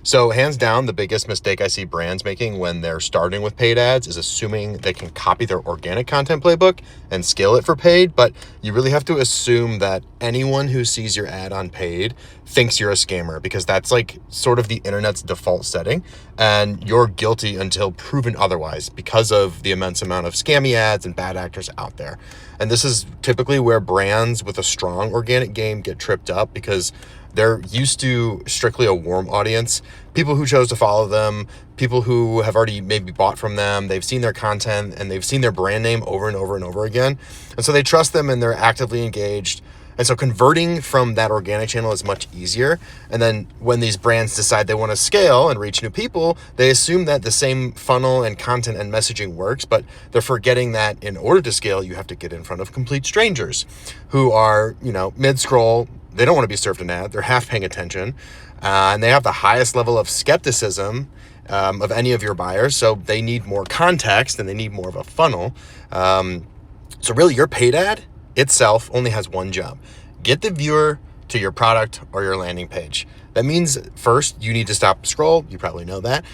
So hands down, the biggest mistake I see brands making when they're starting with paid ads is assuming they can copy their organic content playbook and scale it for paid. But you really have to assume that anyone who sees your ad on paid thinks you're a scammer, because that's like sort of the internet's default setting, and you're guilty until proven otherwise because of the immense amount of scammy ads and bad actors out there. And this is typically where brands with a strong organic game get tripped up, because they're used to strictly a warm audience, people who chose to follow them, people who have already maybe bought from them, they've seen their content and they've seen their brand name over and over and over again. And so they trust them and they're actively engaged. And so converting from that organic channel is much easier. And then when these brands decide they want to scale and reach new people, they assume that the same funnel and content and messaging works, but they're forgetting that in order to scale, you have to get in front of complete strangers who are, mid-scroll. They don't want to be served an ad. They're half paying attention, and they have the highest level of skepticism of any of your buyers. So they need more context and they need more of a funnel. So really, your paid ad itself only has one job: get the viewer to your product or your landing page. That means first you need to stop scroll. You probably know that.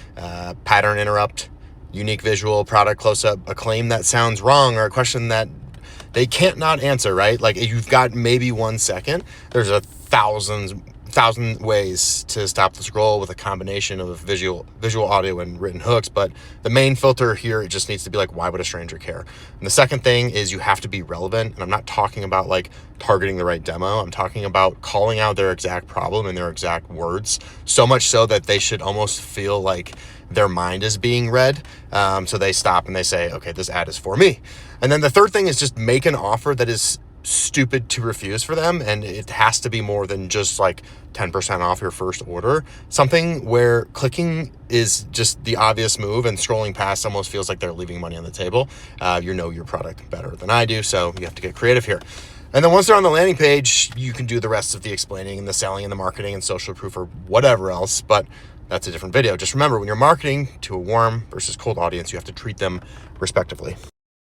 Pattern interrupt, unique visual, product close-up, a claim that sounds wrong, or a question that they can't not answer, right? Like, if you've got maybe 1 second, there's a thousand ways to stop the scroll with a combination of visual, audio, and written hooks. But the main filter here, it just needs to be like, why would a stranger care? And the second thing is you have to be relevant. And I'm not talking about like targeting the right demo. I'm talking about calling out their exact problem in their exact words, so much so that they should almost feel like their mind is being read. So they stop and they say, okay, this ad is for me. And then the third thing is just make an offer that is stupid to refuse for them. And it has to be more than just like 10% off your first order. Something where clicking is just the obvious move and scrolling past almost feels like they're leaving money on the table. You know your product better than I do, so you have to get creative here. And then once they're on the landing page, you can do the rest of the explaining and the selling and the marketing and social proof or whatever else. But that's a different video. Just remember, when you're marketing to a warm versus cold audience, you have to treat them respectively.